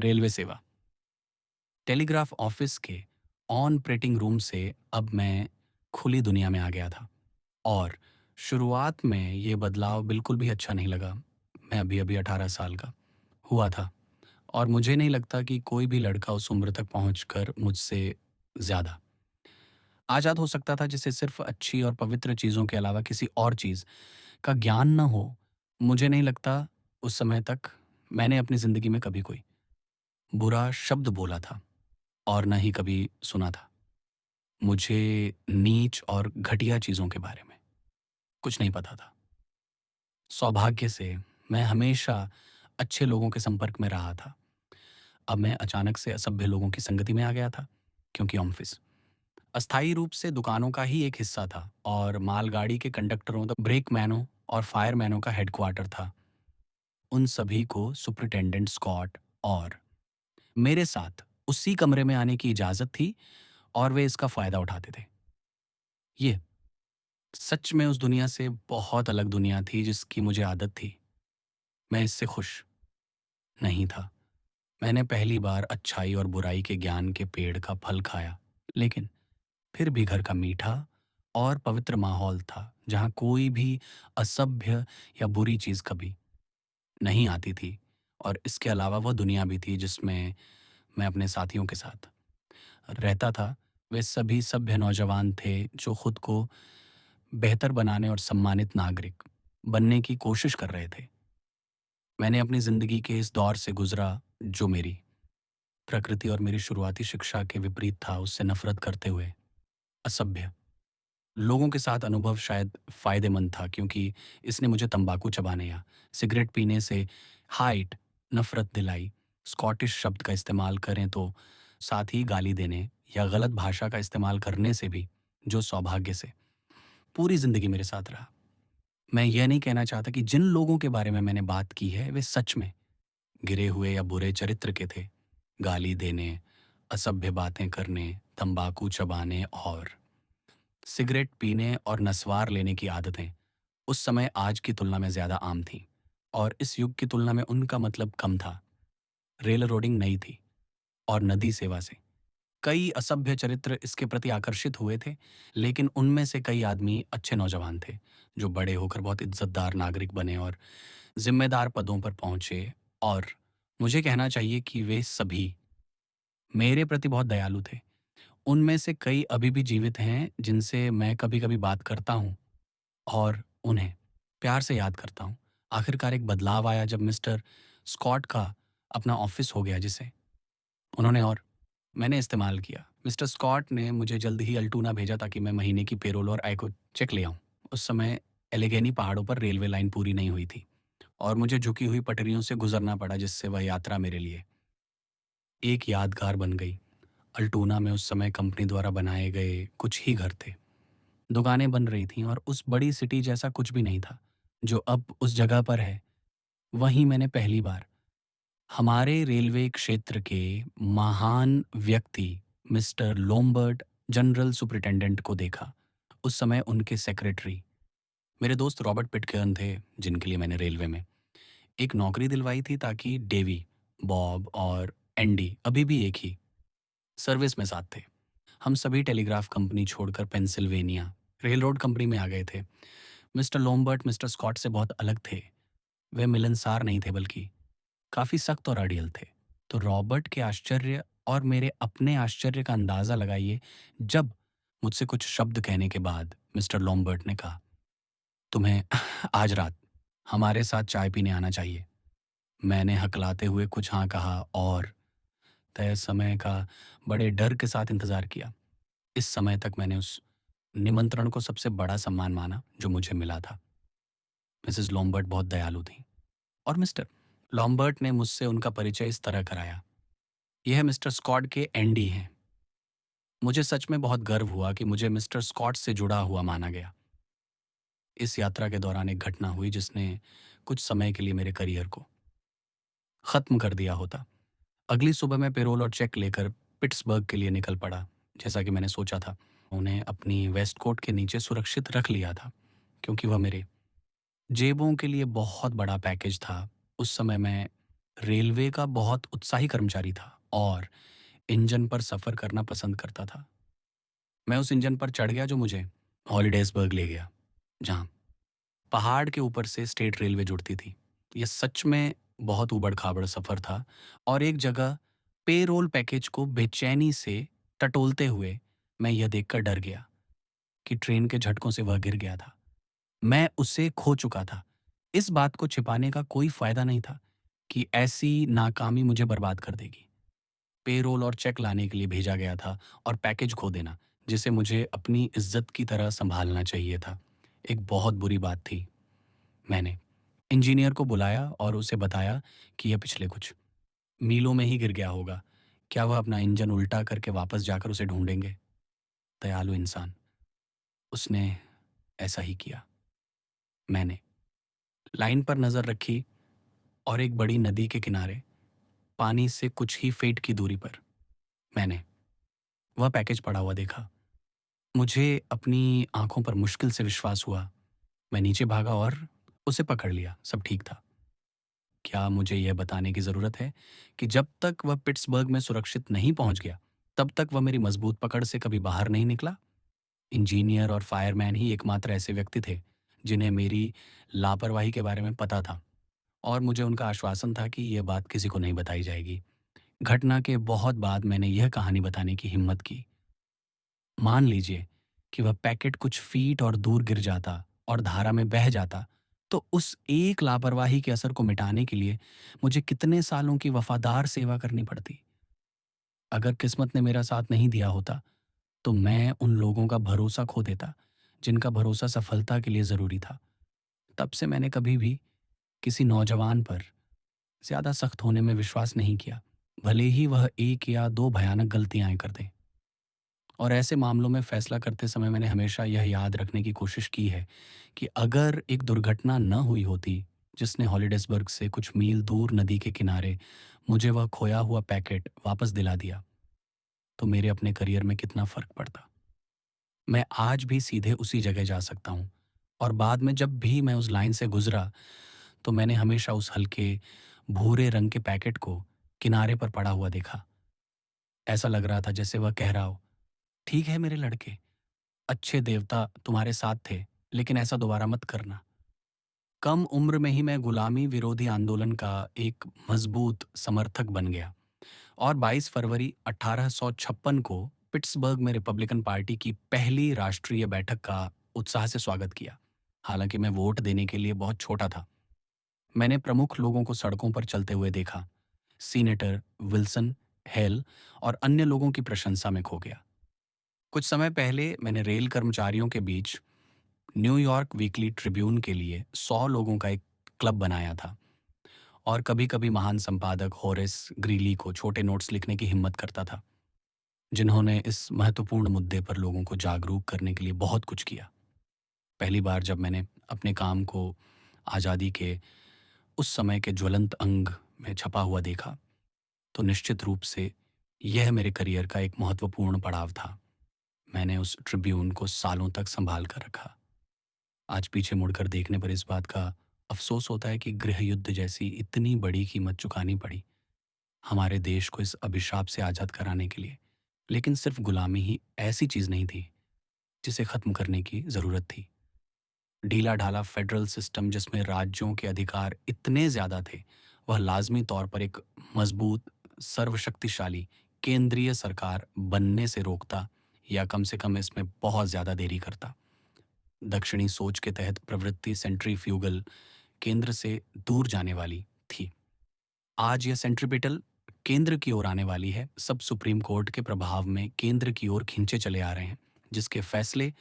Railway सेवा। Telegraph office के on operating room से अब मैं खुली दुनिया में आ गया था और शुरुआत में ये बदलाव बिल्कुल भी अच्छा नहीं लगा। मैं अभी-अभी 18 साल का हुआ था और मुझे नहीं लगता कि कोई भी लड़का उस उम्र तक पहुँचकर मुझसे ज़्यादा आज़ाद हो सकता था जिसे सिर्फ़ अच्छी और पवित्र चीज़ों के अलावा किसी और चीज़ का ज्ञान ना हो। मुझे नहीं लगता उस समय तक मैंने अपनी ज़िंदगी में कभी कोई बुरा शब्द बोला था और ना ही कभी सुना था। मुझे नीच और घटिया चीज़ों के बारे में कुछ नहीं पता था। सौभाग्य से मैं हमेशा अच्छे लोगों के संपर्क में रहा था। अब मैं अचानक से असभ्य लोगों की संगति में आ गया था क्योंकि ऑफिस अस्थायी रूप से दुकानों का ही एक हिस्सा था और मालगाड़ी के कंडक्टरों, द ब्रेकमैनों और फायरमैनों का हेडक्वार्टर था। उन सभी को सुपरिटेंडेंट स्कॉट और मेरे साथ उसी कमरे में आने की इजाज़त थी और वे इसका फ़ायदा उठाते थे। ये सच में उस दुनिया से बहुत अलग दुनिया थी जिसकी मुझे आदत थी। मैं इससे खुश नहीं था। मैंने पहली बार अच्छाई और बुराई के ज्ञान के पेड़ का फल खाया, लेकिन फिर भी घर का मीठा और पवित्र माहौल था, जहाँ कोई भी असभ्य या बुरी चीज़ कभी नहीं आती थी और इसके अलावा वह दुनिया भी थी जिसमें मैं अपने साथियों के साथ रहता था। वे सभी सभ्य नौजवान थे जो खुद को बेहतर बनाने और सम्मानित नागरिक बनने की कोशिश कर रहे थे। मैंने अपनी ज़िंदगी के इस दौर से गुज़रा जो मेरी प्रकृति और मेरी शुरुआती शिक्षा के विपरीत था, उससे नफ़रत करते हुए। असभ्य लोगों के साथ अनुभव शायद फ़ायदेमंद था क्योंकि इसने मुझे तंबाकू चबाने या सिगरेट पीने से हाइट नफ़रत दिलाई। स्कॉटिश शब्द का इस्तेमाल करें तो साथ ही गाली देने या गलत भाषा का इस्तेमाल करने से भी, जो सौभाग्य से पूरी ज़िंदगी मेरे साथ रहा। मैं यह नहीं कहना चाहता कि जिन लोगों के बारे में मैंने बात की है वे सच में गिरे हुए या बुरे चरित्र के थे। गाली देने, असभ्य बातें करने, तंबाकू चबाने और सिगरेट पीने और नस्वार लेने की आदतें उस समय आज की तुलना में ज़्यादा आम थीं और इस युग की तुलना में उनका मतलब कम था। रेल रोडिंग नई थी और नदी सेवा से कई असभ्य चरित्र इसके प्रति आकर्षित हुए थे, लेकिन उनमें से कई आदमी अच्छे नौजवान थे, जो बड़े होकर बहुत इज़्ज़तदार नागरिक बने और ज़िम्मेदार पदों पर पहुँचे और मुझे कहना चाहिए कि वे सभी मेरे प्रति बहुत दयालु थे। उनमें से कई अभी भी जीवित हैं जिनसे मैं कभी-कभी बात करता हूँ और उन्हें प्यार से याद करता हूँ। आखिरकार एक बदलाव आया जब मिस्टर स्कॉट का अपना ऑफ़िस हो गया जिसे उन्होंने और मैंने इस्तेमाल किया। मिस्टर स्कॉट ने मुझे जल्द ही अल्टूना भेजा ताकि मैं महीने की पेरोल और आय को चेक ले आऊँ। उस समय एलेगेनी पहाड़ों पर रेलवे लाइन पूरी नहीं हुई थी और मुझे झुकी हुई पटरियों से गुज़रना पड़ा जिससे वह यात्रा मेरे लिए एक यादगार बन गई। अल्टूना में उस समय कंपनी द्वारा बनाए गए कुछ ही घर थे। दुकानें बन रही थीं और उस बड़ी सिटी जैसा कुछ भी नहीं था, जो अब उस जगह पर है। वहीं मैंने पहली बार हमारे रेलवे क्षेत्र के महान व्यक्ति मिस्टर लोम्बर्ट जनरल सुपरिटेंडेंट को देखा। उस समय उनके सेक्रेटरी मेरे दोस्त रॉबर्ट पिटकेर्न थे, जिनके लिए मैंने रेलवे में एक नौकरी दिलवाई थी ताकि डेवी, बॉब और एंडी अभी भी एक ही सर्विस में साथ थे। हम सभी टेलीग्राफ कंपनी छोड़कर पेंसिल्वेनिया रेल रोड कंपनी में आ गए थे। मिस्टर लोम्बर्ट मिस्टर स्कॉट से बहुत अलग थे। वे मिलनसार नहीं थे बल्कि काफ़ी सख्त और अड़ियल थे। तो रॉबर्ट के आश्चर्य और मेरे अपने आश्चर्य का अंदाज़ा लगाइए जब मुझसे कुछ शब्द कहने के बाद मिस्टर लोम्बर्ट ने कहा, तुम्हें आज रात हमारे साथ चाय पीने आना चाहिए। मैंने हकलाते हुए कुछ हाँ कहा और तय समय का बड़े डर के साथ इंतज़ार किया। इस समय तक मैंने उस निमंत्रण को सबसे बड़ा सम्मान माना जो मुझे मिला था। मिसेस लॉम्बर्ट बहुत दयालु थीं और मिस्टर लॉम्बर्ट ने मुझसे उनका परिचय इस तरह कराया। यह मिस्टर स्कॉट के एनडी हैं। मुझे सच में बहुत गर्व हुआ कि मुझे मिस्टर स्कॉट से जुड़ा हुआ माना गया। इस यात्रा के दौरान एक घटना हुई जिसने कुछ समय के लिए मेरे करियर को ख़त्म कर दिया होता। अगली सुबह मैं पेरोल और चेक लेकर पिट्सबर्ग के लिए निकल पड़ा। जैसा कि मैंने सोचा था, उन्हें अपनी वेस्टकोट के नीचे सुरक्षित रख लिया था, क्योंकि वह मेरे जेबों के लिए बहुत बड़ा पैकेज था। उस समय मैं रेलवे का बहुत उत्साही कर्मचारी था और इंजन पर सफ़र करना पसंद करता था। मैं उस इंजन पर चढ़ गया जो मुझे हॉलिडेज़बर्ग ले गया, जहाँ पहाड़ के ऊपर से स्टेट रेलवे जुड़ती थी। ये सच में बहुत ऊबड़-खाबड़ सफ़र था और एक जगह पेरोल पैकेज को बेचैनी से टटोलते हुए मैं यह देखकर डर गया कि ट्रेन के झटकों से वह गिर गया था। मैं उसे खो चुका था। इस बात को छिपाने का कोई फ़ायदा नहीं था कि ऐसी नाकामी मुझे बर्बाद कर देगी। पेरोल और चेक लाने के लिए भेजा गया था और पैकेज खो देना, जिसे मुझे अपनी इज्जत की तरह संभालना चाहिए था, एक बहुत बुरी बात थी। मैंने इंजीनियर को बुलाया और उसे बताया कि यह पिछले कुछ मीलों में ही गिर गया होगा। क्या वह अपना इंजन उल्टा करके वापस जाकर उसे ढूंढेंगे? दयालु इंसान। उसने ऐसा ही किया। मैंने लाइन पर नज़र रखी और एक बड़ी नदी के किनारे पानी से कुछ ही फीट की दूरी पर मैंने वह पैकेज पड़ा हुआ देखा। मुझे अपनी आंखों पर मुश्किल से विश्वास हुआ। मैं नीचे भागा और उसे पकड़ लिया। सब ठीक था। क्या मुझे यह बताने की ज़रूरत है कि जब तक वह पिट्सबर्ग में सुरक्षित नहीं पहुंच गया, तब तक वह मेरी मजबूत पकड़ से कभी बाहर नहीं निकला? इंजीनियर और फायरमैन ही एकमात्र ऐसे व्यक्ति थे जिन्हें मेरी लापरवाही के बारे में पता था और मुझे उनका आश्वासन था कि यह बात किसी को नहीं बताई जाएगी। घटना के बहुत बाद मैंने यह कहानी बताने की हिम्मत की। मान लीजिए कि वह पैकेट कुछ फीट और दूर गिर जाता और धारा में बह जाता, तो उस एक लापरवाही के असर को मिटाने के लिए मुझे कितने सालों की वफादार सेवा करनी पड़ती। अगर किस्मत ने मेरा साथ नहीं दिया होता, तो मैं उन लोगों का भरोसा खो देता, जिनका भरोसा सफलता के लिए ज़रूरी था। तब से मैंने कभी भी किसी नौजवान पर ज़्यादा सख्त होने में विश्वास नहीं किया, भले ही वह एक या दो भयानक गलतियाँ कर दें। और ऐसे मामलों में फैसला करते समय मैंने हमेशा यह याद रखने की कोशिश की है कि अगर एक दुर्घटना न हुई होती, जिसने हॉलिडेसबर्ग से कुछ मील दूर नदी के किनारे मुझे वह खोया हुआ पैकेट वापस दिला दिया, तो मेरे अपने करियर में कितना फ़र्क पड़ता। मैं आज भी सीधे उसी जगह जा सकता हूँ और बाद में जब भी मैं उस लाइन से गुज़रा, तो मैंने हमेशा उस हल्के, भूरे रंग के पैकेट को किनारे पर पड़ा हुआ देखा। ऐसा लग रहा था जैसे वह कह रहा हो, "ठीक है मेरे लड़के, अच्छे देवता तुम्हारे साथ थे, लेकिन ऐसा दोबारा मत करना।" कम उम्र में ही मैं गुलामी विरोधी आंदोलन का एक मजबूत समर्थक बन गया और 22 फरवरी 1856 को पिट्सबर्ग में रिपब्लिकन पार्टी की पहली राष्ट्रीय बैठक का उत्साह से स्वागत किया। हालांकि मैं वोट देने के लिए बहुत छोटा था। मैंने प्रमुख लोगों को सड़कों पर चलते हुए देखा। सीनेटर विल्सन, हेल और अन्य लोगों की प्रशंसा में खो गया। कुछ समय पहले मैंने रेल कर्मचारियों के बीच न्यूयॉर्क वीकली ट्रिब्यून के लिए 100 लोगों का एक क्लब बनाया था और कभी-कभी महान संपादक होरेस ग्रीली को छोटे नोट्स लिखने की हिम्मत करता था, जिन्होंने इस महत्वपूर्ण मुद्दे पर लोगों को जागरूक करने के लिए बहुत कुछ किया। पहली बार जब मैंने अपने काम को आज़ादी के उस समय के ज्वलंत अंग में छपा हुआ देखा, तो निश्चित रूप से यह मेरे करियर का एक महत्वपूर्ण पड़ाव था। मैंने उस ट्रिब्यून को सालों तक संभाल कर रखा। आज पीछे मुड़कर देखने पर इस बात का अफ़सोस होता है कि गृह युद्ध जैसी इतनी बड़ी कीमत चुकानी पड़ी, हमारे देश को इस अभिशाप से आज़ाद कराने के लिए। लेकिन सिर्फ़ गुलामी ही ऐसी चीज़ नहीं थी, जिसे ख़त्म करने की ज़रूरत थी। ढीला-ढाला फ़ेडरल सिस्टम जिसमें राज्यों के अधिकार इतने ज़्यादा थे, वह लाज़मी तौर पर एक मज़बूत, सर्वशक्तिशाली केंद्रीय सरकार बनने से रोकता या कम से कम इसमें बहुत ज़्यादा देरी करता। दक्षिणी सोच के तहत प्रवृत्ति सेंट्रीफ्यूगल केंद्र से दूर जाने वाली थी। आज यह सेंट्रिपिटल केंद्र की ओर आने वाली है। सब सुप्रीम कोर्ट के प्रभाव में केंद्र की ओर खींचे चले आ रहे हैं, जिसके फैसले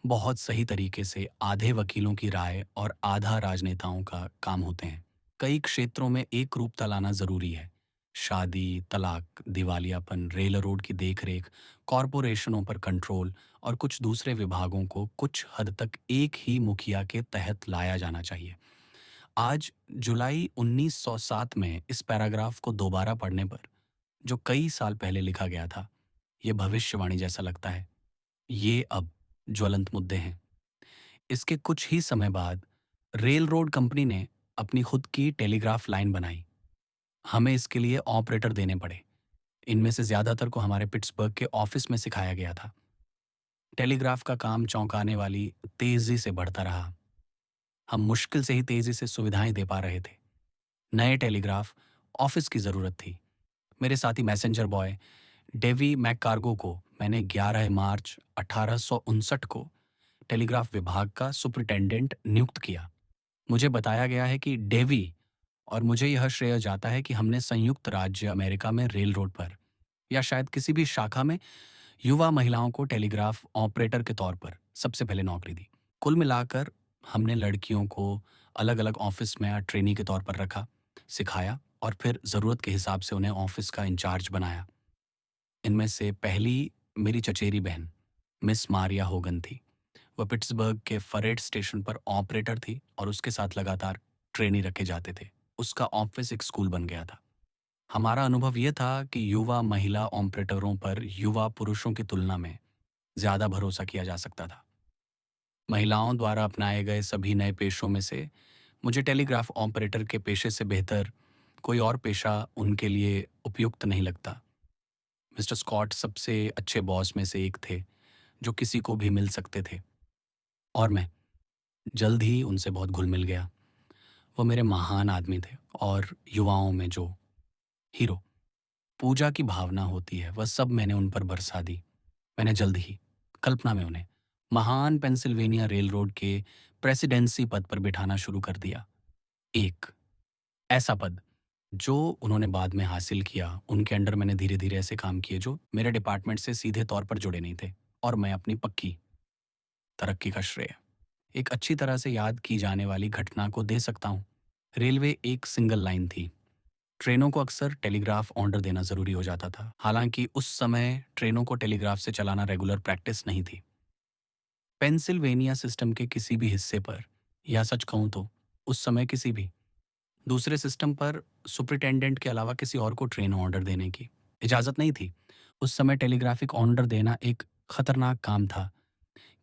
बहुत सही तरीके से आधे वकीलों की राय और आधा राजनेताओं का काम होते हैं। कई क्षेत्रों में एक रूपता लाना जरूरी है। शादी, तलाक, दिवालियापन, रेल रोड की देखरेख, कॉरपोरेशनों पर कंट्रोल और कुछ दूसरे विभागों को कुछ हद तक एक ही मुखिया के तहत लाया जाना चाहिए। आज जुलाई 1907 में इस पैराग्राफ को दोबारा पढ़ने पर, जो कई साल पहले लिखा गया था, ये भविष्यवाणी जैसा लगता है। ये अब ज्वलंत मुद्दे हैं। इसके कुछ ही समय बाद रेल रोड कंपनी ने अपनी खुद की टेलीग्राफ लाइन बनाई। हमें इसके लिए ऑपरेटर देने पड़े। इनमें से ज़्यादातर को हमारे पिट्सबर्ग के ऑफ़िस में सिखाया गया था। टेलीग्राफ का काम चौंकाने वाली तेज़ी से बढ़ता रहा। हम मुश्किल से ही तेज़ी से सुविधाएँ दे पा रहे थे। नए टेलीग्राफ ऑफ़िस की ज़रूरत थी। मेरे साथी मैसेंजर बॉय डेवी मैककार्गो को मैंने 11 मार्च 1859 को टेलीग्राफ विभाग का सुपरिटेंडेंट नियुक्त किया। मुझे बताया गया है कि डेवी और मुझे यह श्रेय जाता है कि हमने संयुक्त राज्य अमेरिका में रेल रोड पर या शायद किसी भी शाखा में युवा महिलाओं को टेलीग्राफ ऑपरेटर के तौर पर सबसे पहले नौकरी दी। कुल मिलाकर हमने लड़कियों को अलग-अलग ऑफिस में ट्रेनी के तौर पर रखा, सिखाया और फिर ज़रूरत के हिसाब से उन्हें ऑफिस का इंचार्ज बनाया। इनमें से पहली मेरी चचेरी बहन, मिस मारिया होगन थी। वह पिट्सबर्ग के फरेट स्टेशन पर ऑपरेटर थी और उसके साथ लगातार ट्रेनी रखे जाते थे। उसका ऑफिस एक स्कूल बन गया था। हमारा अनुभव यह था कि युवा महिला ऑपरेटरों पर युवा पुरुषों की तुलना में ज़्यादा भरोसा किया जा सकता था। महिलाओं द्वारा अपनाए गए सभी नए पेशों में से मुझे टेलीग्राफ ऑपरेटर के पेशे से बेहतर कोई और पेशा उनके लिए उपयुक्त नहीं लगता। मिस्टर स्कॉट सबसे अच्छे बॉस में से एक थे, जो किसी को भी मिल सकते थे और मैं जल्द ही उनसे बहुत घुल-मिल गया। वो मेरे महान आदमी थे और युवाओं में जो हीरो, पूजा की भावना होती है, वह सब मैंने उन पर बरसा दी। मैंने जल्द ही कल्पना में उन्हें महान पेंसिल्वेनिया रेल रोड के प्रेसिडेंसी पद पर बिठाना शुरू कर दिया। एक ऐसा पद जो उन्होंने बाद में हासिल किया, उनके अंडर मैंने धीरे-धीरे ऐसे काम किए जो मेरे डिपार्टमेंट से सीधे तौर पर जुड़े नहीं थे और मैं अपनी पक्की तरक्की का श्रेय एक अच्छी तरह से याद की जाने वाली घटना को दे सकता हूँ। रेलवे एक सिंगल लाइन थी। ट्रेनों को अक्सर टेलीग्राफ ऑर्डर देना ज़रूरी हो जाता था। हालांकि उस समय ट्रेनों को टेलीग्राफ से चलाना रेगुलर प्रैक्टिस नहीं थी। पेंसिल्वेनिया सिस्टम के किसी भी हिस्से पर, या सच कहूँ तो उस समय किसी भी दूसरे सिस्टम पर सुपरिटेंडेंट के अलावा किसी और को ट्रेन ऑर्डर देने की इजाज़त नहीं थी। उस समय टेलीग्राफिक ऑर्डर देना एक खतरनाक काम था,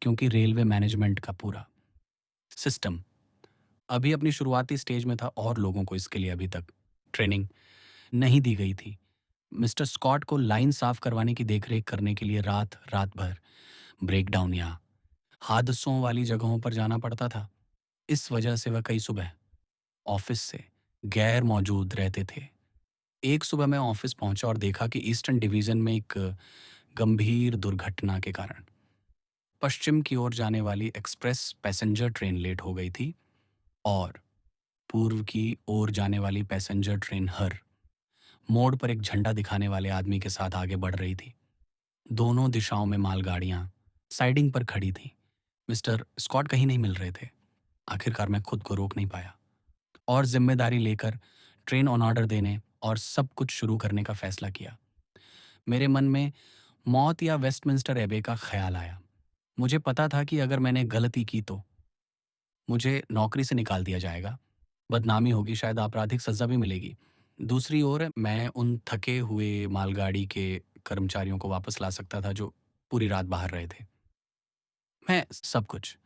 क्योंकि रेलवे मैनेजमेंट का पूरा सिस्टम अभी अपनी शुरुआती स्टेज में था और लोगों को इसके लिए अभी तक ट्रेनिंग नहीं दी गई थी। मिस्टर स्कॉट को लाइन साफ करवाने की देखरेख करने के लिए रात रात भर ब्रेकडाउन या हादसों वाली जगहों पर जाना पड़ता था। इस वजह से वह कई सुबह ऑफिस से गैर मौजूद रहते थे। एक सुबह मैं ऑफिस पहुंचा और देखा कि ईस्टर्न डिवीजन में एक गंभीर दुर्घटना के कारण पश्चिम की ओर जाने वाली एक्सप्रेस पैसेंजर ट्रेन लेट हो गई थी और पूर्व की ओर जाने वाली पैसेंजर ट्रेन हर मोड़ पर एक झंडा दिखाने वाले आदमी के साथ आगे बढ़ रही थी। दोनों दिशाओं में मालगाड़ियां साइडिंग पर खड़ी थीं। मिस्टर स्कॉट कहीं नहीं मिल रहे थे। आखिरकार मैं खुद को रोक नहीं पाया और जिम्मेदारी लेकर ट्रेन ऑन ऑर्डर देने और सब कुछ शुरू करने का फैसला किया। मेरे मन में मौत या वेस्टमिंस्टर एबे का ख्याल आया। मुझे पता था कि अगर मैंने गलती की तो मुझे नौकरी से निकाल दिया जाएगा, बदनामी होगी, शायद आपराधिक सज़ा भी मिलेगी। दूसरी ओर मैं उन थके हुए मालगाड़ी के कर्मचारियों को वापस ला सकता था जो पूरी रात बाहर रहे थे। मैं सब कुछ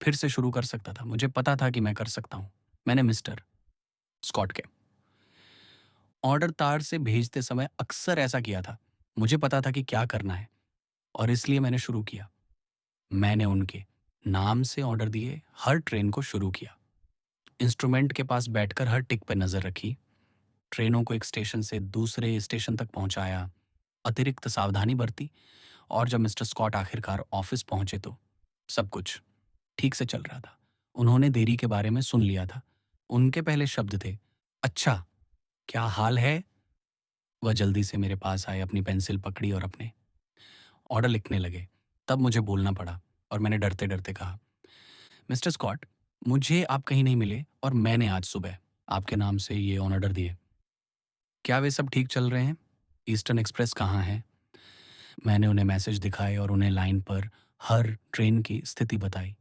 फिर से शुरू कर सकता था। मुझे पता था कि मैं कर सकता हूँ। मैंने मिस्टर स्कॉट के ऑर्डर तार से भेजते समय अक्सर ऐसा किया था। मुझे पता था कि क्या करना है और इसलिए मैंने शुरू किया। मैंने उनके नाम से ऑर्डर दिए हर ट्रेन को शुरू किया। इंस्ट्रूमेंट के पास बैठकर हर टिक पर नज़र रखी। ट्रेनों को एक स्टेशन से दूसरे स्टेशन तक पहुंचाया। अतिरिक्त सावधानी बरती और जब मिस्टर स्कॉट आखिरकार ऑफिस पहुंचे तो सब कुछ ठीक से चल रहा था। उन्होंने देरी के बारे में सुन लिया था। उनके पहले शब्द थे, अच्छा, क्या हाल है? वह जल्दी से मेरे पास आए, अपनी पेंसिल पकड़ी और अपने ऑर्डर लिखने लगे। तब मुझे बोलना पड़ा और मैंने डरते-डरते कहा, मिस्टर स्कॉट, मुझे आप कहीं नहीं मिले और मैंने आज सुबह आपके नाम से ये ऑन ऑर्डर दिए। क्या वे सब ठीक चल रहे हैं? ईस्टर्न एक्सप्रेस कहाँ है? मैंने उन्हें मैसेज दिखाए और उन्हें लाइन पर हर ट्रेन की स्थिति बताई।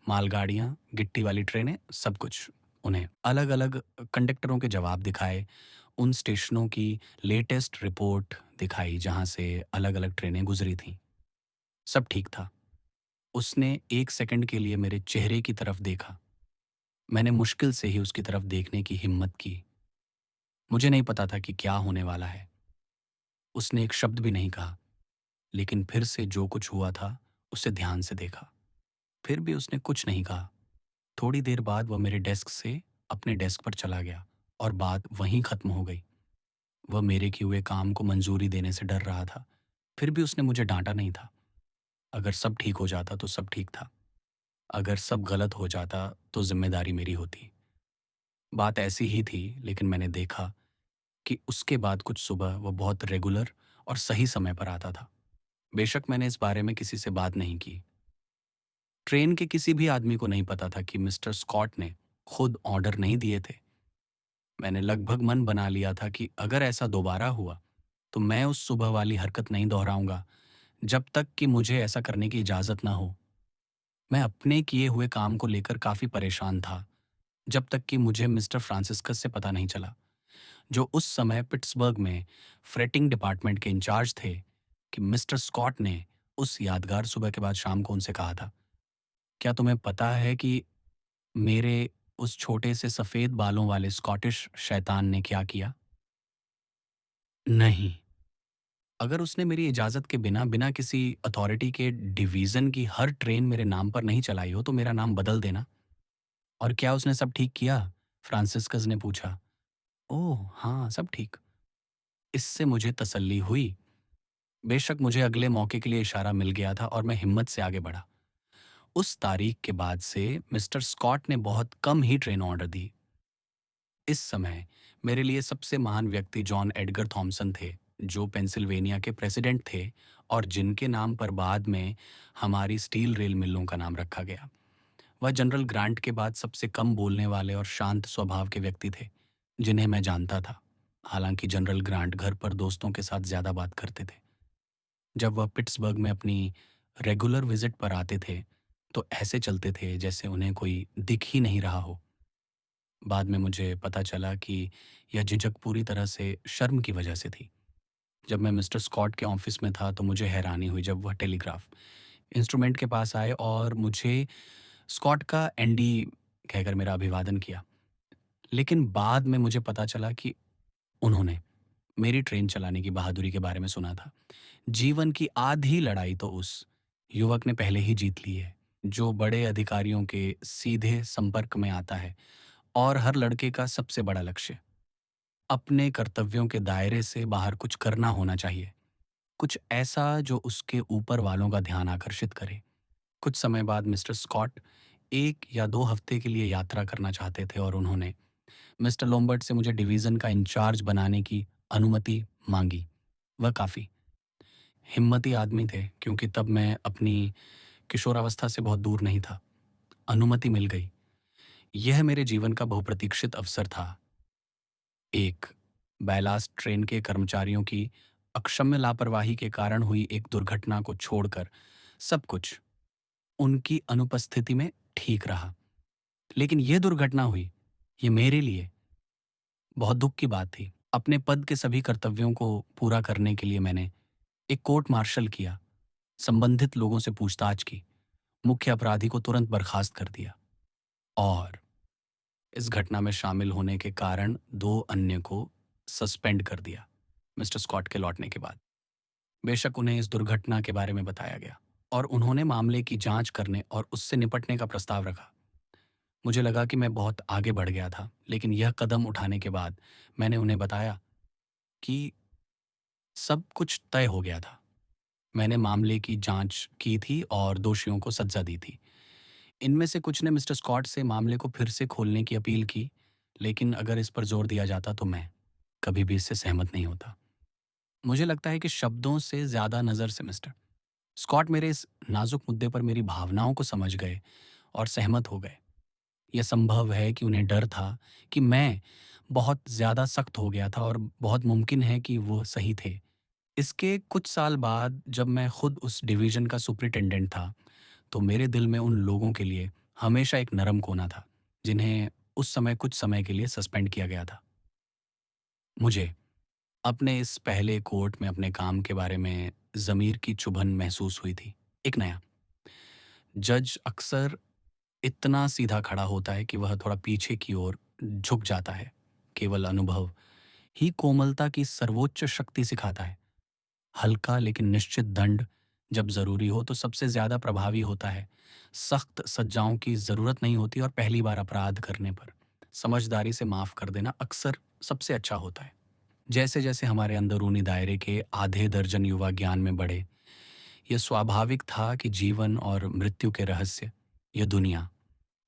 मालगाड़ियाँ, गिट्टी वाली ट्रेनें, सब कुछ। उन्हें अलग-अलग कंडक्टरों के जवाब दिखाए, उन स्टेशनों की लेटेस्ट रिपोर्ट दिखाई जहाँ से अलग-अलग ट्रेनें गुजरी थीं। सब ठीक था। उसने 1 सेकंड के लिए मेरे चेहरे की तरफ देखा। मैंने मुश्किल से ही उसकी तरफ देखने की हिम्मत की। मुझे नहीं पता था कि क्या होने वाला है। उसने एक शब्द भी नहीं कहा, लेकिन फिर से जो कुछ हुआ था, उसे ध्यान से देखा। फिर भी उसने कुछ नहीं कहा। थोड़ी देर बाद वह मेरे डेस्क से अपने डेस्क पर चला गया और बात वहीं खत्म हो गई। वह मेरे किए हुए काम को मंजूरी देने से डर रहा था। फिर भी उसने मुझे डाँटा नहीं था। अगर सब ठीक हो जाता तो सब ठीक था। अगर सब गलत हो जाता तो ज़िम्मेदारी मेरी होती। बात ऐसी ही थी, लेकिन मैंने देखा कि उसके बाद कुछ सुबह वह बहुत रेगुलर और सही समय पर आता था। बेशक मैंने इस बारे में किसी से बात नहीं की। ट्रेन के किसी भी आदमी को नहीं पता था कि मिस्टर स्कॉट ने खुद ऑर्डर नहीं दिए थे। मैंने लगभग मन बना लिया था कि अगर ऐसा दोबारा हुआ, तो मैं उस सुबह वाली हरकत नहीं दोहराऊँगा, जब तक कि मुझे ऐसा करने की इजाज़त ना हो। मैं अपने किए हुए काम को लेकर काफ़ी परेशान था, जब तक कि मुझे मिस्टर फ्रांसिस्कस से पता नहीं चला, जो उस समय पिट्सबर्ग में फ्रेटिंग डिपार्टमेंट के इंचार्ज थे, कि मिस्टर स्कॉट ने उस यादगार सुबह के बाद शाम को उनसे कहा था, "क्या तुम्हें पता है कि मेरे उस छोटे से सफ़ेद बालों वाले स्कॉटिश शैतान ने क्या किया?" नहीं। अगर उसने मेरी इजाज़त के बिना, बिना किसी अथॉरिटी के डिवीज़न की हर ट्रेन मेरे नाम पर नहीं चलाई हो, तो मेरा नाम बदल देना। "और क्या उसने सब ठीक किया?" फ्रांसिस्कस ने पूछा। "ओह! हाँ, सब ठीक।" इससे मुझे तसल्ली हुई। बेशक मुझे अगले मौके के लिए इशारा मिल गया था और मैं हिम्मत से आगे बढ़ा। उस तारीख के बाद से मिस्टर स्कॉट ने बहुत कम ही ट्रेन ऑर्डर दी। इस समय मेरे लिए सबसे महान व्यक्ति जॉन एडगर थॉमसन थे, जो पेंसिल्वेनिया के प्रेसिडेंट थे और जिनके नाम पर बाद में हमारी स्टील रेल मिलों का नाम रखा गया। वह जनरल ग्रांट के बाद सबसे कम बोलने वाले और शांत स्वभाव के व्यक्ति थे, जिन्हें मैं जानता था। हालांकि जनरल ग्रांट घर पर दोस्तों के साथ ज़्यादा बात करते थे। जब वह पिट्सबर्ग में अपनी रेगुलर विजिट पर आते थे, तो ऐसे चलते थे जैसे उन्हें कोई दिख ही नहीं रहा हो। बाद में मुझे पता चला कि यह झिझक पूरी तरह से शर्म की वजह से थी। जब मैं मिस्टर स्कॉट के ऑफिस में था, तो मुझे हैरानी हुई जब वह टेलीग्राफ इंस्ट्रूमेंट के पास आए और मुझे स्कॉट का एनडी कहकर मेरा अभिवादन किया। लेकिन बाद में मुझे पता चला कि उन्होंने मेरी ट्रेन चलाने की बहादुरी के बारे में सुना था। जीवन की आधी लड़ाई तो उस युवक ने पहले ही जीत ली है, जो बड़े अधिकारियों के सीधे संपर्क में आता है, और हर लड़के का सबसे बड़ा लक्ष्य अपने कर्तव्यों के दायरे से बाहर कुछ करना होना चाहिए। कुछ ऐसा जो उसके ऊपर वालों का ध्यान आकर्षित करे। कुछ समय बाद मिस्टर स्कॉट 1 या 2 हफ्ते के लिए यात्रा करना चाहते थे और उन्होंने मिस्टर लोम्बार्ड से मुझे डिवीज़न का इंचार्ज बनाने की अनुमति माँगी। वह काफ़ी हिम्मती आदमी थे, क्योंकि तब मैं अपनी किशोरावस्था से बहुत दूर नहीं था। अनुमति मिल गई। यह मेरे जीवन का बहुप्रतीक्षित अवसर था। एक बैलास्ट ट्रेन के कर्मचारियों की अक्षम्य लापरवाही के कारण हुई एक दुर्घटना को छोड़कर सब कुछ उनकी अनुपस्थिति में ठीक रहा। लेकिन यह दुर्घटना हुई, ये मेरे लिए बहुत दुःख की बात थी। अपने पद के सभी कर्तव्यों को पूरा करने के लिए मैंने एक कोर्ट मार्शल किया, संबंधित लोगों से पूछताछ की, मुख्य अपराधी को तुरंत बर्खास्त कर दिया और इस घटना में शामिल होने के कारण 2 अन्य को सस्पेंड कर दिया, मिस्टर स्कॉट के लौटने के बाद। बेशक उन्हें इस दुर्घटना के बारे में बताया गया और उन्होंने मामले की जांच करने और उससे निपटने का प्रस्ताव रखा। मुझे लगा कि मैं बहुत आगे बढ़ गया था, लेकिन यह कदम उठाने के बाद मैंने उन्हें बताया कि सब कुछ तय हो गया था। मैंने मामले की जांच की थी और दोषियों को सज़ा दी थी। इनमें से कुछ ने मिस्टर स्कॉट से मामले को फिर से खोलने की अपील की, लेकिन अगर इस पर जोर दिया जाता तो मैं कभी भी इससे सहमत नहीं होता। मुझे लगता है कि शब्दों से ज़्यादा नज़र से मिस्टर स्कॉट मेरे इस नाजुक मुद्दे पर मेरी भावनाओं को समझ गए और सहमत हो गए। यह संभव है कि उन्हें डर था कि मैं बहुत ज़्यादा सख्त हो गया था, और बहुत मुमकिन है कि वो सही थे। इसके कुछ साल बाद जब मैं खुद उस डिवीज़न का सुपरिटेंडेंट था, तो मेरे दिल में उन लोगों के लिए हमेशा एक नरम कोना था, जिन्हें उस समय कुछ समय के लिए सस्पेंड किया गया था। मुझे अपने इस पहले कोर्ट में अपने काम के बारे में ज़मीर की चुभन महसूस हुई थी। एक नया जज अक्सर इतना सीधा खड़ा होता है कि वह थोड़ा पीछे की ओर झुक जाता है। केवल अनुभव ही कोमलता की सर्वोच्च शक्ति सिखाता है। हल्का लेकिन निश्चित दंड जब ज़रूरी हो तो सबसे ज़्यादा प्रभावी होता है। सख्त सज़ाओं की ज़रूरत नहीं होती और पहली बार अपराध करने पर समझदारी से माफ़ कर देना अक्सर सबसे अच्छा होता है। जैसे-जैसे हमारे अंदरूनी दायरे के आधे दर्जन युवा ज्ञान में बढ़े, ये स्वाभाविक था कि जीवन और मृत्यु के रहस्य, ये दुनिया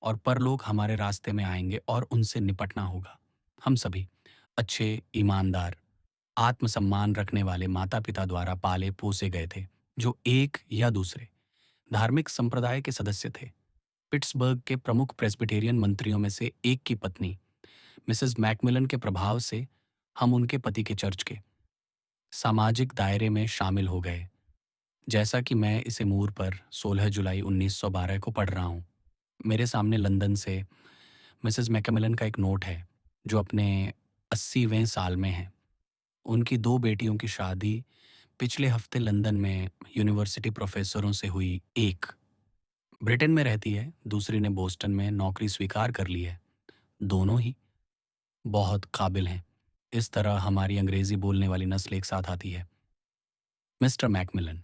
और परलोक हमारे रास्ते में आएँगे और उनसे निपटना होगा। हम सभी अच्छे, ईमानदार, आत्मसम्मान रखने वाले माता-पिता द्वारा पाले-पोसे गए थे, जो एक या दूसरे धार्मिक संप्रदाय के सदस्य थे। पिट्सबर्ग के प्रमुख प्रेस्बिटेरियन मंत्रियों में से एक की पत्नी, मिसेस मैकमिलन के प्रभाव से हम उनके पति के चर्च के सामाजिक दायरे में शामिल हो गए। जैसा कि मैं इसे मूर पर 16 जुलाई 1912 को पढ़ रहा हूँ, मेरे सामने लंदन से मिसेस मैकमिलन का एक नोट है, जो अपने 80वें साल में हैं। उनकी 2 बेटियों की शादी पिछले हफ्ते लंदन में यूनिवर्सिटी प्रोफ़ेसरों से हुई। एक ब्रिटेन में रहती है, दूसरी ने बोस्टन में नौकरी स्वीकार कर ली है। दोनों ही बहुत काबिल हैं। इस तरह हमारी अंग्रेज़ी बोलने वाली नस्ल एक साथ आती है। मिस्टर मैकमिलन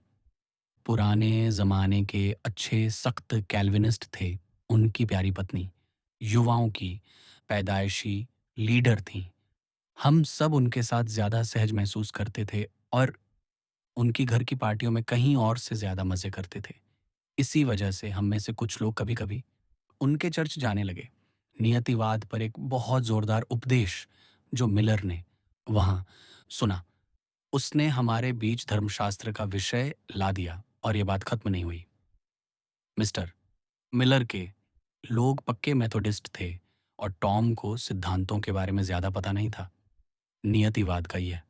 पुराने ज़माने के अच्छे सख्त कैल्विनिस्ट थे। उनकी प्यारी पत्नी युवाओं की पैदाइशी लीडर थीं। हम सब उनके साथ ज़्यादा सहज महसूस करते थे और उनकी घर की पार्टियों में कहीं और से ज़्यादा मज़े करते थे। इसी वजह से हम में से कुछ लोग कभी-कभी उनके चर्च जाने लगे। नियतिवाद पर एक बहुत ज़ोरदार उपदेश जो मिलर ने वहाँ सुना, उसने हमारे बीच धर्मशास्त्र का विषय ला दिया और ये बात खत्म नहीं हुई। मिस्टर मिलर के लोग पक्के मेथोडिस्ट थे और टॉम को सिद्धांतों के बारे में ज़्यादा पता नहीं था। नियतिवाद का यह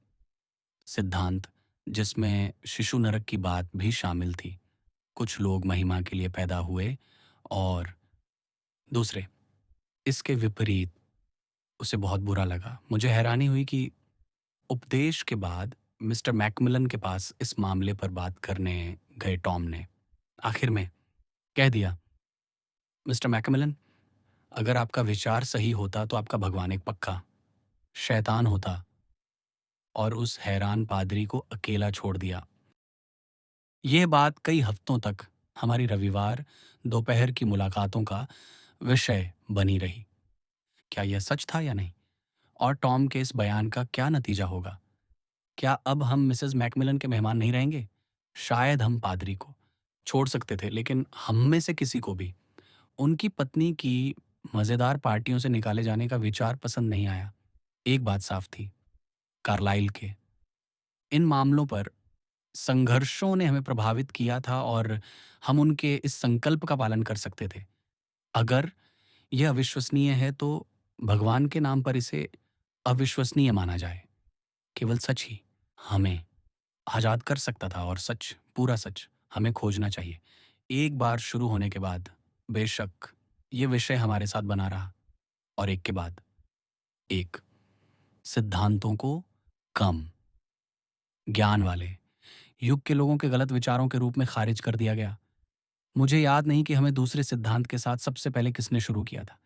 सिद्धांत, जिसमें शिशु नरक की बात भी शामिल थी। कुछ लोग महिमा के लिए पैदा हुए और दूसरे इसके विपरीत। उसे बहुत बुरा लगा। मुझे हैरानी हुई कि उपदेश के बाद मिस्टर मैकमिलन के पास इस मामले पर बात करने गए टॉम ने आखिर में कह दिया, मिस्टर मैकमिलन, अगर आपका विचार सही होता तो आपका भगवान एक पक्का शैतान होता और उस हैरान पादरी को अकेला छोड़ दिया। यह बात कई हफ्तों तक हमारी रविवार दोपहर की मुलाकातों का विषय बनी रही। क्या यह सच था या नहीं? और टॉम के इस बयान का क्या नतीजा होगा? क्या अब हम मिसेस मैकमिलन के मेहमान नहीं रहेंगे? शायद हम पादरी को छोड़ सकते थे, लेकिन हम में से किसी को भी उनकी पत्नी की मज़ेदार पार्टियों से निकाले जाने का विचार पसंद नहीं आया। एक बात साफ थी, कार्लाइल के इन मामलों पर संघर्षों ने हमें प्रभावित किया था और हम उनके इस संकल्प का पालन कर सकते थे। अगर यह अविश्वसनीय है तो भगवान के नाम पर इसे अविश्वसनीय माना जाए। केवल सच ही हमें आज़ाद कर सकता था और सच, पूरा सच हमें खोजना चाहिए। एक बार शुरू होने के बाद बेशक ये विषय हमारे साथ बना रहा और एक के बाद एक सिद्धांतों को कम ज्ञान वाले युग के लोगों के गलत विचारों के रूप में खारिज कर दिया गया। मुझे याद नहीं कि हमें दूसरे सिद्धांत के साथ सबसे पहले किसने शुरू किया था।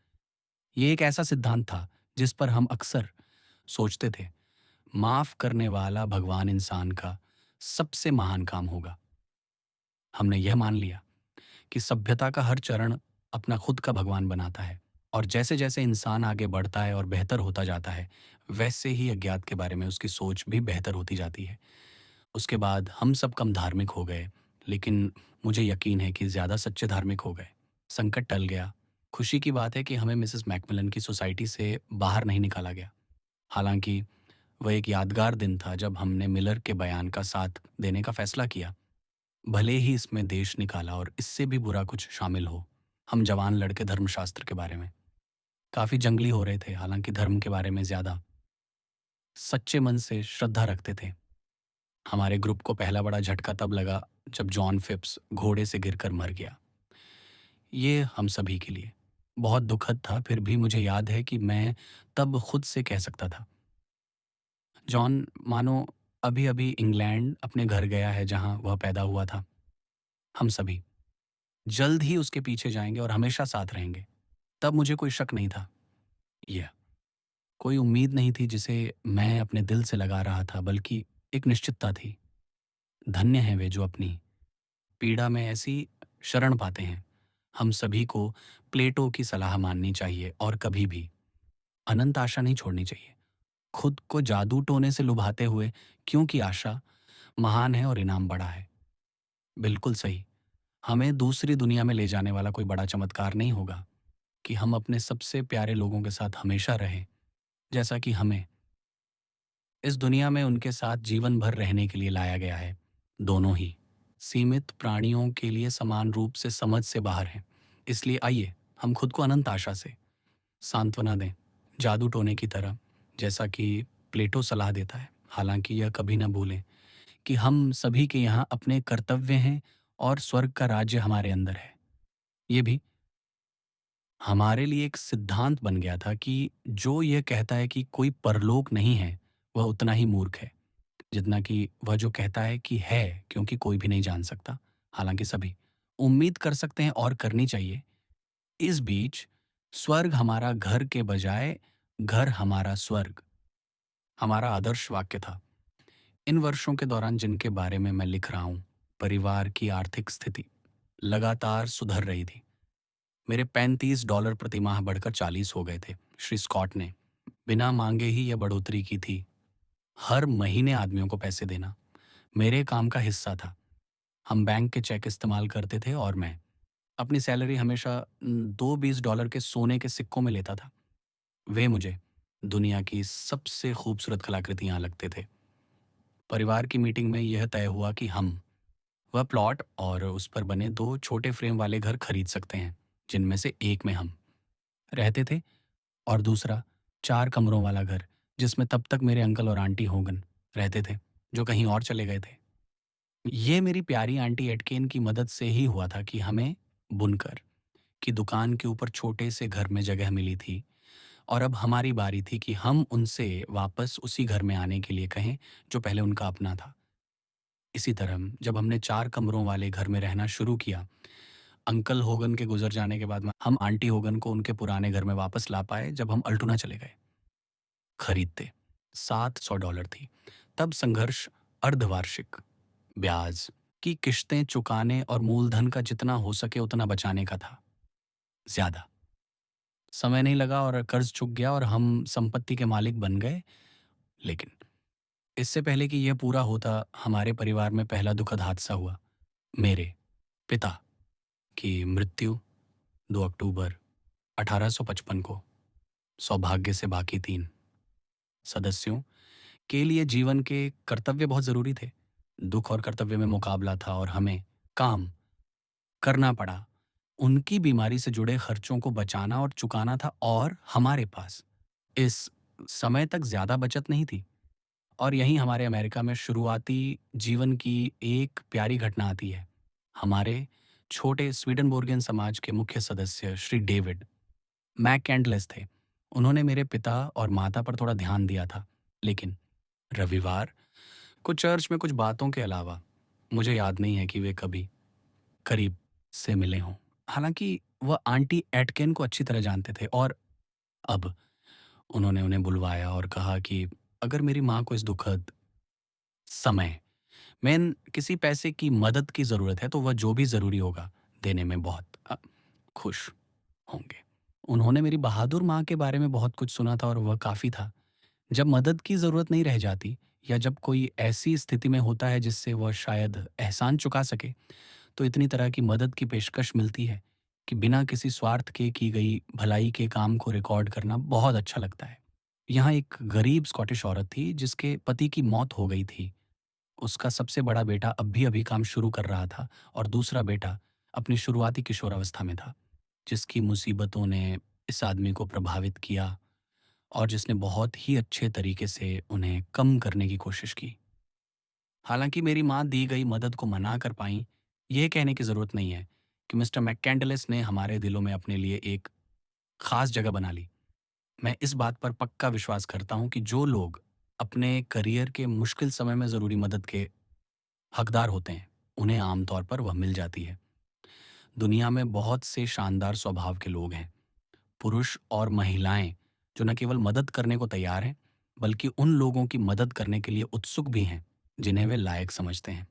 ये एक ऐसा सिद्धांत था जिस पर हम अक्सर सोचते थे, माफ करने वाला भगवान इंसान का सबसे महान काम होगा। हमने यह मान लिया कि सभ्यता का हर चरण अपना खुद का भगवान बनाता है और जैसे-जैसे इंसान आगे बढ़ता है और बेहतर होता जाता है, वैसे ही अज्ञात के बारे में उसकी सोच भी बेहतर होती जाती है। उसके बाद हम सब कम धार्मिक हो गए, लेकिन मुझे यकीन है कि ज़्यादा सच्चे धार्मिक हो गए। संकट टल गया। खुशी की बात है कि हमें मिसेस मैकमिलन की सोसाइटी से बाहर नहीं निकाला गया। हालाँकि वह एक यादगार दिन था जब हमने मिलर के बयान का साथ देने का फैसला किया। भले ही इसमें देश निकाला और इससे भी बुरा कुछ शामिल हो। हम जवान लड़के धर्मशास्त्र के बारे में काफ़ी जंगली हो रहे थे, हालाँकि धर्म के बारे में ज़्यादा सच्चे मन से श्रद्धा रखते थे। हमारे ग्रुप को पहला बड़ा झटका तब लगा जब जॉन फिप्स घोड़े से गिरकर मर गया। ये हम सभी के लिए बहुत दुखद था, फिर भी मुझे याद है कि मैं तब खुद से कह सकता था, जॉन मानो अभी-अभी इंग्लैंड अपने घर गया है जहाँ वह पैदा हुआ था। हम सभी जल्द ही उसके पीछे जाएँगे और हमेशा साथ रहेंगे। तब मुझे कोई शक नहीं था। यह कोई उम्मीद नहीं थी जिसे मैं अपने दिल से लगा रहा था, बल्कि एक निश्चितता थी। धन्य हैं वे जो अपनी पीड़ा में ऐसी शरण पाते हैं। हम सभी को प्लेटो की सलाह माननी चाहिए और कभी भी अनंत आशा नहीं छोड़नी चाहिए। खुद को जादू टोने से लुभाते हुए, क्योंकि आशा महान है और इनाम बड़ा है। बिल्कुल सही। हमें दूसरी दुनिया में ले जाने वाला कोई बड़ा चमत्कार नहीं होगा कि हम अपने सबसे प्यारे लोगों के साथ हमेशा रहें, जैसा कि हमें इस दुनिया में उनके साथ जीवन भर रहने के लिए लाया गया है। दोनों ही सीमित प्राणियों के लिए समान रूप से समझ से बाहर हैं। इसलिए आइए हम खुद को अनंत आशा से सांत्वना दें, जादू टोने की तरह, जैसा कि प्लेटो सलाह देता है। हालांकि यह कभी न भूलें कि हम सभी के यहाँ अपने कर्तव्य हैं और स्वर्ग का राज्य हमारे अंदर है। ये भी हमारे लिए एक सिद्धांत बन गया था कि जो ये कहता है कि कोई परलोक नहीं है, वह उतना ही मूर्ख है जितना कि वह जो कहता है कि है, क्योंकि कोई भी नहीं जान सकता। हालांकि सभी उम्मीद कर सकते हैं और करनी चाहिए। इस बीच स्वर्ग हमारा घर के बजाय घर हमारा स्वर्ग हमारा आदर्श वाक्य था। इन वर्षों के दौरान जिनके बारे में मैं लिख रहा हूँ, परिवार की आर्थिक स्थिति लगातार सुधर रही थी। मेरे $35 प्रति माह बढ़कर 40 हो गए थे। श्री स्कॉट ने बिना मांगे ही यह बढ़ोतरी की थी। हर महीने आदमियों को पैसे देना मेरे काम का हिस्सा था। हम बैंक के चेक इस्तेमाल करते थे और मैं अपनी सैलरी हमेशा 2 $20 के सोने के सिक्कों में लेता था। वे मुझे दुनिया की सबसे खूबसूरत कलाकृतियां लगते थे। परिवार की मीटिंग में यह तय हुआ कि हम वह प्लॉट और उस पर बने 2 छोटे फ्रेम वाले घर खरीद सकते हैं, जिनमें से एक में हम रहते थे और दूसरा 4 कमरों वाला घर, जिसमें तब तक मेरे अंकल और आंटी होगन रहते थे, जो कहीं और चले गए थे। ये मेरी प्यारी आंटी एटकेन की मदद से ही हुआ था कि हमें बुनकर की दुकान के ऊपर छोटे से घर में जगह मिली थी और अब हमारी बारी थी कि हम उनसे वापस उसी घर में आने के लिए कहें, जो पहले उनका अपना था। इसी तरह जब हमने 4 कमरों वाले घर में रहना शुरू किया, अंकल होगन के गुजर जाने के बाद में हम आंटी होगन को उनके पुराने घर में वापस ला पाए जब हम अल्टोना चले गए। खरीदते $700 थी। तब संघर्ष अर्धवार्षिक ब्याज की किश्तें चुकाने और मूलधन का जितना हो सके उतना बचाने का था। ज्यादा समय नहीं लगा और कर्ज चुक गया और हम संपत्ति के मालिक बन गए। लेकिन इससे पहले कि यह पूरा होता, हमारे परिवार में पहला दुखद हादसा हुआ। मेरे पिता की मृत्यु 2 अक्टूबर 1855 को। सौभाग्य से बाकी 3 सदस्यों के लिए जीवन के कर्तव्य बहुत जरूरी थे। दुख और कर्तव्य में मुकाबला था और हमें काम करना पड़ा। उनकी बीमारी से जुड़े खर्चों को बचाना और चुकाना था और हमारे पास इस समय तक ज्यादा बचत नहीं थी। और यहीं हमारे अमेरिका में शुरुआती जीवन की एक प्यारी घटना आती है। हमारे छोटे स्वीडनबोर्गियन समाज के मुख्य सदस्य श्री डेविड मैककैंडलेस थे। उन्होंने मेरे पिता और माता पर थोड़ा ध्यान दिया था, लेकिन रविवार को चर्च में कुछ बातों के अलावा मुझे याद नहीं है कि वे कभी करीब से मिले हों। हालांकि वह आंटी एटकेन को अच्छी तरह जानते थे और अब उन्होंने उन्हें बुलवाया और कहा कि अगर मेरी माँ को इस दुखद समय में किसी पैसे की मदद की ज़रूरत है, तो वह जो भी ज़रूरी होगा देने में बहुत खुश होंगे। उन्होंने मेरी बहादुर माँ के बारे में बहुत कुछ सुना था और वह काफ़ी था। जब मदद की ज़रूरत नहीं रह जाती या जब कोई ऐसी स्थिति में होता है जिससे वह शायद एहसान चुका सके, तो इतनी तरह की मदद की पेशकश मिलती है कि बिना किसी स्वार्थ के की गई भलाई के काम को रिकॉर्ड करना बहुत अच्छा लगता है। यहाँ एक गरीब स्कॉटिश औरत थी जिसके पति की मौत हो गई थी। उसका सबसे बड़ा बेटा अभी-अभी काम शुरू कर रहा था और दूसरा बेटा अपनी शुरुआती किशोरावस्था में था, जिसकी मुसीबतों ने इस आदमी को प्रभावित किया और जिसने बहुत ही अच्छे तरीके से उन्हें कम करने की कोशिश की। हालांकि मेरी माँ दी गई मदद को मना कर पाईं, यह कहने की ज़रूरत नहीं है कि मिस्टर मैककैंडलेस ने हमारे दिलों में अपने लिए एक खास जगह बना ली। मैं इस बात पर पक्का विश्वास करता हूँ कि जो लोग अपने करियर के मुश्किल समय में ज़रूरी मदद के हकदार होते हैं, उन्हें आमतौर पर वह मिल जाती है। दुनिया में बहुत से शानदार स्वभाव के लोग हैं, पुरुष और महिलाएं जो न केवल मदद करने को तैयार हैं, बल्कि उन लोगों की मदद करने के लिए उत्सुक भी हैं, जिन्हें वे लायक समझते हैं।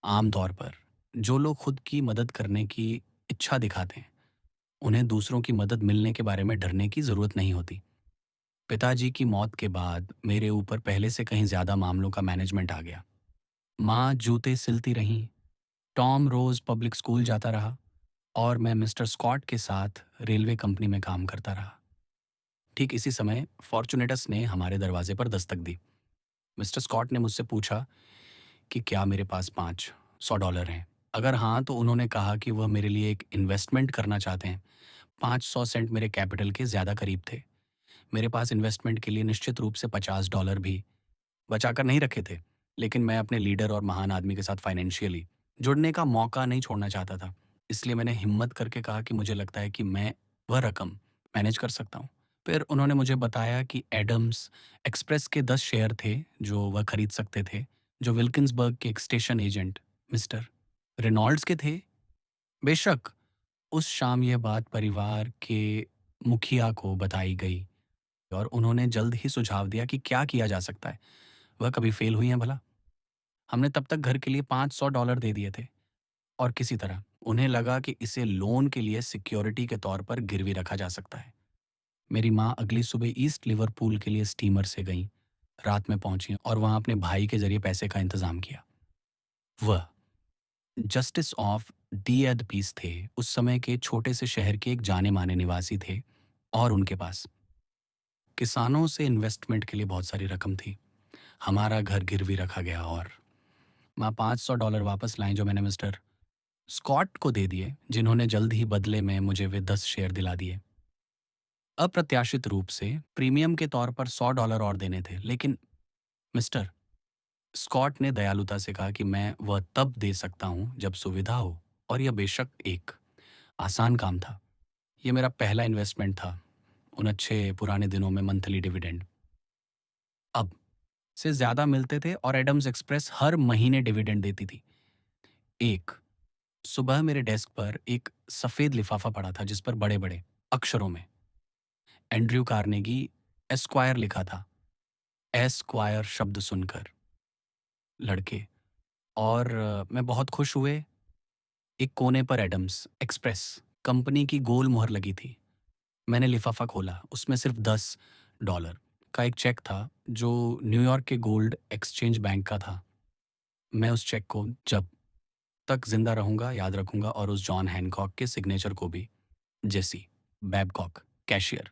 आम तौर पर जो लोग खुद की मदद करने की इच्छा दिखाते हैं, उन्हें दूसरों की मदद मिलने के बारे में डरने की ज़रूरत नहीं होती। पिताजी की मौत के बाद मेरे ऊपर पहले से कहीं ज़्यादा मामलों का मैनेजमेंट आ गया। माँ जूते सिलती रहीं, टॉम रोज़ पब्लिक स्कूल जाता रहा और मैं मिस्टर स्कॉट के साथ रेलवे कंपनी में काम करता रहा। ठीक इसी समय फॉर्चुनेटस ने हमारे दरवाजे पर दस्तक दी। मिस्टर स्कॉट ने मुझसे पूछा कि क्या मेरे पास $500 हैं। अगर हाँ, तो उन्होंने कहा कि वह मेरे लिए एक इन्वेस्टमेंट करना चाहते हैं। 500 सेंट मेरे कैपिटल के ज़्यादा करीब थे। मेरे पास इन्वेस्टमेंट के लिए निश्चित रूप से $50 भी बचाकर नहीं रखे थे, लेकिन मैं अपने लीडर और महान आदमी के साथ फाइनेंशियली जुड़ने का मौका नहीं छोड़ना चाहता था। इसलिए मैंने हिम्मत करके कहा कि मुझे लगता है कि मैं वह रकम मैनेज कर सकता हूँ। फिर उन्होंने मुझे बताया कि एडम्स एक्सप्रेस के 10 शेयर थे जो वह खरीद सकते थे, जो विल्किंसबर्ग के एक स्टेशन एजेंट मिस्टर रेनॉल्ड्स के थे। बेशक उस शाम यह बात परिवार के मुखिया को बताई गई और उन्होंने जल्द ही सुझाव दिया कि क्या किया जा सकता है। वह कभी फेल हुई हैं भला? हमने तब तक घर के लिए $500 दे दिए थे और किसी तरह उन्हें लगा कि इसे लोन के लिए सिक्योरिटी के तौर पर गिरवी रखा जा सकता है। मेरी माँ अगली सुबह ईस्ट लिवरपूल के लिए स्टीमर से गईं, रात में पहुंची और वहां अपने भाई के जरिए पैसे का इंतजाम किया। वह justice of the peace थे, उस समय के छोटे से शहर के एक जाने माने निवासी थे और उनके पास किसानों से इन्वेस्टमेंट के लिए बहुत सारी रकम थी। हमारा घर गिरवी रखा गया और माँ $500 वापस लाएं जो मैंने मिस्टर स्कॉट को दे दिए, जिन्होंने जल्द ही बदले में मुझे वे 10 शेयर दिला दिए। अप्रत्याशित रूप से प्रीमियम के तौर पर $100 और देने थे, लेकिन मिस्टर स्कॉट ने दयालुता से कहा कि मैं वह तब दे सकता हूं जब सुविधा हो, और यह बेशक एक आसान काम था। यह मेरा पहला इन्वेस्टमेंट था, उन अच्छे पुराने दिनों में मंथली डिविडेंड अब से ज़्यादा मिलते थे और एडम्स एक्सप्रेस हर महीने डिविडेंड देती थी। एक सुबह मेरे डेस्क पर एक सफ़ेद लिफाफा पड़ा था जिस पर बड़े-बड़े अक्षरों में एंड्रयू कार्नेगी एस्क्वायर लिखा था। एस्क्वायर शब्द सुनकर लड़के और मैं बहुत खुश हुए। एक कोने पर एडम्स एक्सप्रेस कंपनी की गोल मुहर लगी थी। मैंने लिफाफा खोला, उसमें सिर्फ $10 का एक चेक था जो न्यूयॉर्क के गोल्ड एक्सचेंज बैंक का था। मैं उस चेक को जब तक जिंदा रहूंगा याद रखूंगा और उस जॉन हैनकॉक के सिग्नेचर को भी। जेसी बैबकॉक, कैशियर।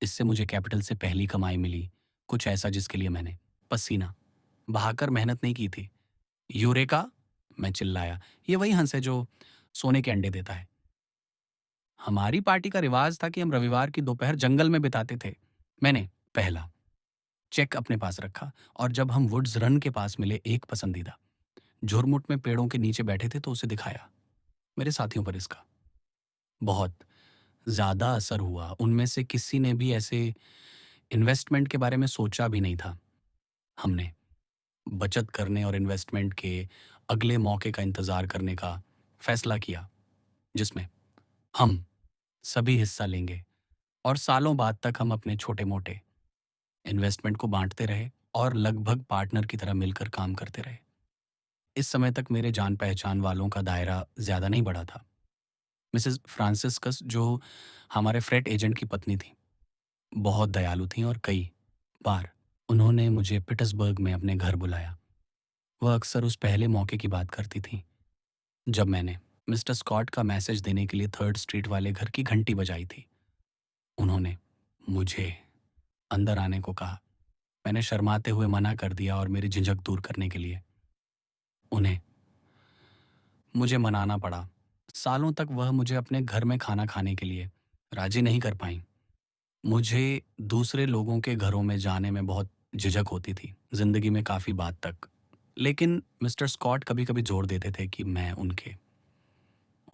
इससे मुझे कैपिटल से पहली कमाई मिली, कुछ ऐसा जिसके लिए मैंने पसीना बहाकर मेहनत नहीं की थी। यूरेका! मैं चिल्लाया। ये वही हंस है जो सोने के अंडे देता है। हमारी पार्टी का रिवाज था कि हम रविवार की दोपहर जंगल में बिताते थे। मैंने पहला चेक अपने पास रखा और जब हम वुड्स रन के पास मिले एक पसंदीदा झुरमुट में पेड़ों के नीचे बैठे थे तो उसे दिखाया। मेरे साथियों पर इसका बहुत ज़्यादा असर हुआ। उनमें से किसी ने भी ऐसे इन्वेस्टमेंट के बारे में सोचा भी नहीं था। हमने बचत करने और इन्वेस्टमेंट के अगले मौके का इंतज़ार करने का फैसला किया, जिसमें हम सभी हिस्सा लेंगे और सालों बाद तक हम अपने छोटे-मोटे इन्वेस्टमेंट को बाँटते रहे और लगभग पार्टनर की तरह मिलकर काम करते रहे। इस समय तक मेरे जान-पहचान वालों का दायरा ज़्यादा नहीं बढ़ा था। मिसेज़ फ्रांसिस्कस, जो हमारे फ्रेट एजेंट की पत्नी थीं, बहुत दयालु थीं और कई बार उन्होंने मुझे पीटर्सबर्ग में अपने घर बुलाया। वह अक्सर उस पहले मौके की बात करती थीं, जब मैंने मिस्टर स्कॉट का मैसेज देने के लिए 3rd स्ट्रीट वाले घर की घंटी बजाई थी। उन्होंने मुझे अंदर आने को कहा। मैंने शर्माते हुए मना कर दिया और मेरी झिझक दूर करने के लिए उन्हें मुझे मनाना पड़ा। सालों तक वह मुझे अपने घर में खाना खाने के लिए राजी नहीं कर पाईं। मुझे दूसरे लोगों के घरों में जाने में बहुत झिझक होती थी, ज़िंदगी में काफ़ी बाद तक। लेकिन मिस्टर स्कॉट कभी-कभी जोर देते थे कि मैं उनके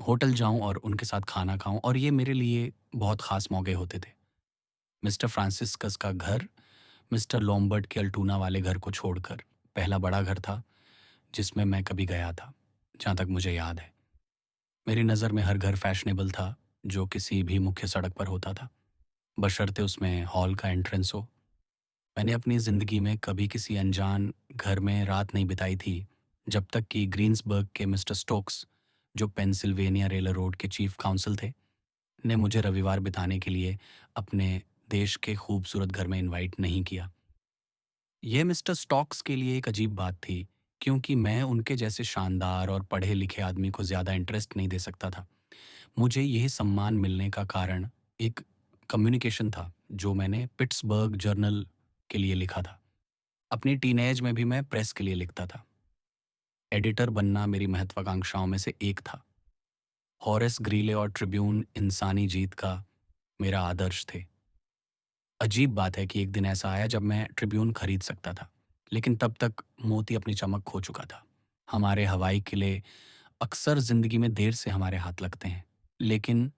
होटल जाऊं और उनके साथ खाना खाऊं, और ये मेरे लिए बहुत ख़ास मौके होते थे। मिस्टर फ्रांसिस्कस का घर मिस्टर लॉम्बर्ट के अल्टूना वाले घर को छोड़कर पहला बड़ा घर था जिसमें मैं कभी गया था, जहाँ तक मुझे याद है। मेरी नज़र में हर घर फैशनेबल था जो किसी भी मुख्य सड़क पर होता था। बशर्ते उसमें हॉल का एंट्रेंस हो। मैंने अपनी ज़िंदगी में कभी किसी अनजान घर में रात नहीं बिताई थी, जब तक कि ग्रीन्सबर्ग के मिस्टर स्टोक्स, जो पेंसिल्वेनिया रेलरोड के चीफ काउंसिल थे, ने मुझे रविवार बिताने के लिए अपने देश के खूबसूरत घर में इनवाइट नहीं किया। ये मिस्टर स्टोक्स के लिए एक अजीब बात थी, क्योंकि मैं उनके जैसे शानदार और पढ़े-लिखे आदमी को ज़्यादा इंटरेस्ट नहीं दे सकता था। मुझे यह सम्मान मिलने का कारण एक कम्युनिकेशन था, जो मैंने पिट्सबर्ग जर्नल के लिए लिखा था। अपनी टीनेज में भी मैं प्रेस के लिए लिखता था। एडिटर बनना मेरी महत्वाकांक्षाओं में से एक था। हॉरेस ग्रीले और ट्रिब्यून इंसानी जीत का मेरा आदर्श थे। अजीब बात है कि एक दिन ऐसा आया जब मैं ट्रिब्यून खरीद सकता था, लेकिन तब तक मोती अपनी चमक खो चुका था। हमारे हवाई किले अक्सर जिंदगी में देर से हमारे हाथ लगते हैं, लेकिन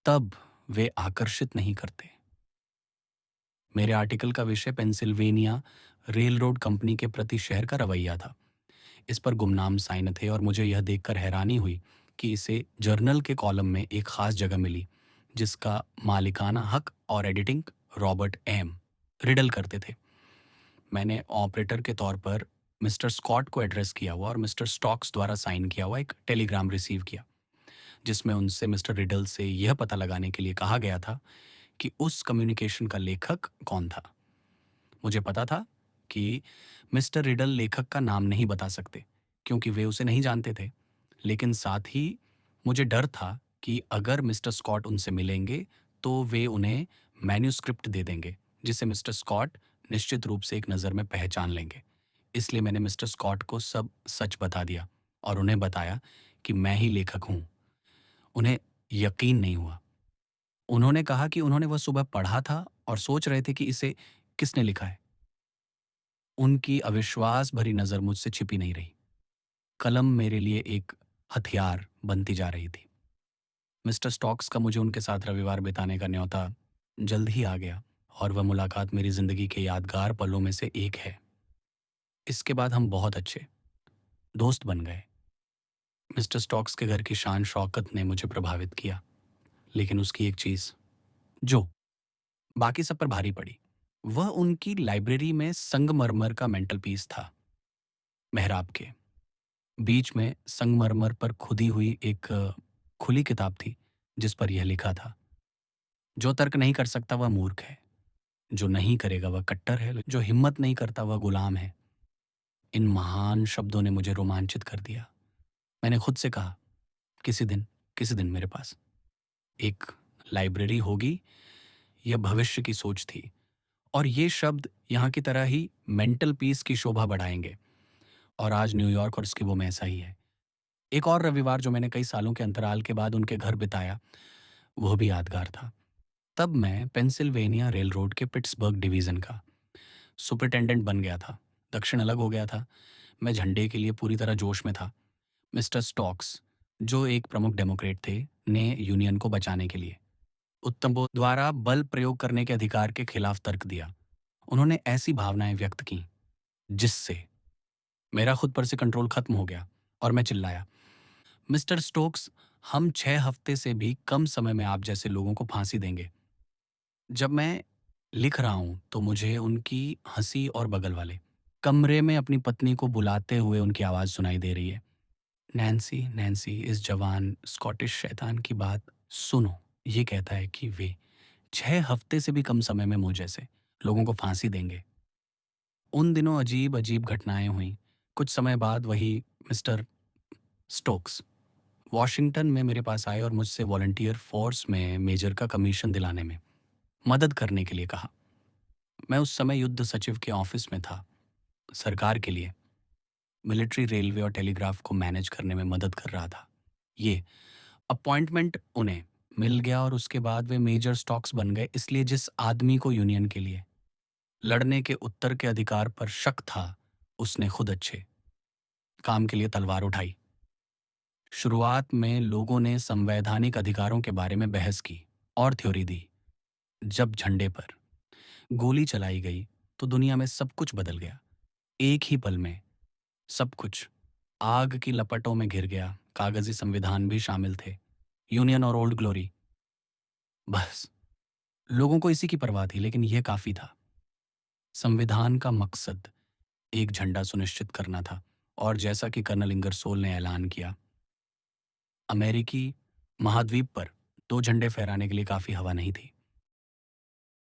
तब वे आकर्षित नहीं करते। मेरे आर्टिकल का विषय पेंसिल्वेनिया रेल रोड कंपनी के प्रति शहर का रवैया था। इस पर गुमनाम साइन थे और मुझे यह देखकर हैरानी हुई कि इसे जर्नल के कॉलम में एक खास जगह मिली, जिसका मालिकाना हक और एडिटिंग रॉबर्ट एम रिडल करते थे। मैंने ऑपरेटर के तौर पर मिस्टर स्कॉट को एड्रेस किया हुआ और मिस्टर स्टॉक्स द्वारा साइन किया हुआ एक टेलीग्राम रिसीव किया, जिसमें उनसे मिस्टर रिडल से यह पता लगाने के लिए कहा गया था कि उस कम्युनिकेशन का लेखक कौन था। मुझे पता था कि मिस्टर रिडल लेखक का नाम नहीं बता सकते, क्योंकि वे उसे नहीं जानते थे, लेकिन साथ ही मुझे डर था कि अगर मिस्टर स्कॉट उनसे मिलेंगे तो वे उन्हें मैन्युस्क्रिप्ट दे देंगे, जिसे मिस्टर स्कॉट निश्चित रूप से एक नज़र में पहचान लेंगे। इसलिए मैंने मिस्टर स्कॉट को सब सच बता दिया और उन्हें बताया कि मैं ही लेखक हूँ। उन्हें यकीन नहीं हुआ। उन्होंने कहा कि उन्होंने वह सुबह पढ़ा था और सोच रहे थे कि इसे किसने लिखा है। उनकी अविश्वास भरी नज़र मुझसे छिपी नहीं रही। कलम मेरे लिए एक हथियार बनती जा रही थी। मिस्टर स्टॉक्स का मुझे उनके साथ रविवार बिताने का न्योता जल्द ही आ गया, और वह मुलाकात मेरी ज़िंदगी के यादगार पलों में से एक है। इसके बाद हम बहुत अच्छे दोस्त बन गए। मिस्टर स्टॉक्स के घर की शान शौकत ने मुझे प्रभावित किया, लेकिन उसकी एक चीज़, जो बाकी सब पर भारी पड़ी, वह उनकी लाइब्रेरी में संगमरमर का मेंटल पीस था। मेहराब के बीच में संगमरमर पर खुदी हुई एक खुली किताब थी, जिस पर यह लिखा था, जो तर्क नहीं कर सकता वह मूर्ख है, जो नहीं करेगा वह कट्टर है, जो हिम्मत नहीं करता वह गुलाम है। इन महान शब्दों ने मुझे रोमांचित कर दिया। मैंने खुद से कहा, किसी दिन मेरे पास एक लाइब्रेरी होगी। यह भविष्य की सोच थी, और ये शब्द यहाँ की तरह ही मेंटल पीस की शोभा बढ़ाएंगे। और आज न्यूयॉर्क और स्किबो में ऐसा ही है। एक और रविवार जो मैंने कई सालों के अंतराल के बाद उनके घर बिताया, वह भी यादगार था। तब मैं पेंसिल्वेनिया रेल रोड के पिट्सबर्ग डिवीज़न का सुपरिटेंडेंट बन गया था। दक्षिण अलग हो गया था। मैं झंडे के लिए पूरी तरह जोश में था। मिस्टर स्टॉक्स, जो एक प्रमुख डेमोक्रेट थे, ने यूनियन को बचाने के लिए उत्तम बोध द्वारा बल प्रयोग करने के अधिकार के खिलाफ तर्क दिया। उन्होंने ऐसी भावनाएं व्यक्त की जिससे मेरा खुद पर से कंट्रोल खत्म हो गया, और मैं चिल्लाया, मिस्टर स्टोक्स, हम 6 हफ्ते से भी कम समय में आप जैसे लोगों को फांसी देंगे। जब मैं लिख रहा हूं तो मुझे उनकी हंसी और बगल वाले कमरे में अपनी पत्नी को बुलाते हुए उनकी आवाज़ सुनाई दे रही है। नैन्सी, नैन्सी, इस जवान स्कॉटिश शैतान की बात सुनो। ये कहता है कि वे 6 हफ्ते से भी कम समय में मुझ जैसे लोगों को फांसी देंगे। उन दिनों अजीब अजीब घटनाएं हुई। कुछ समय बाद वही मिस्टर स्टोक्स वॉशिंगटन में मेरे पास आए और मुझसे वॉलंटियर फोर्स में मेजर का कमीशन दिलाने में मदद करने के लिए कहा। मैं उस समय युद्ध सचिव के ऑफिस में था। सरकार के लिए मिलिट्री, रेलवे और टेलीग्राफ को मैनेज करने में मदद कर रहा था। ये अपॉइंटमेंट उन्हें मिल गया और उसके बाद वे मेजर स्टॉक्स बन गए, इसलिए जिस आदमी को यूनियन के लिए लड़ने के उत्तर के अधिकार पर शक था, उसने खुद अच्छे काम के लिए तलवार उठाई। शुरुआत में लोगों ने संवैधानिक अधिकारों के बारे में बहस की और थ्योरी दी। जब झंडे पर गोली चलाई गई तो दुनिया में सब कुछ बदल गया। एक ही पल में सब कुछ आग की लपटों में घिर गया। कागजी संविधान भी शामिल थे, यूनियन और ओल्ड ग्लोरी। बस लोगों को इसी की परवाह थी, लेकिन यह काफ़ी था। संविधान का मकसद एक झंडा सुनिश्चित करना था और जैसा कि कर्नल इंगरसोल ने ऐलान किया, अमेरिकी महाद्वीप पर 2 झंडे फहराने के लिए काफ़ी हवा नहीं थी।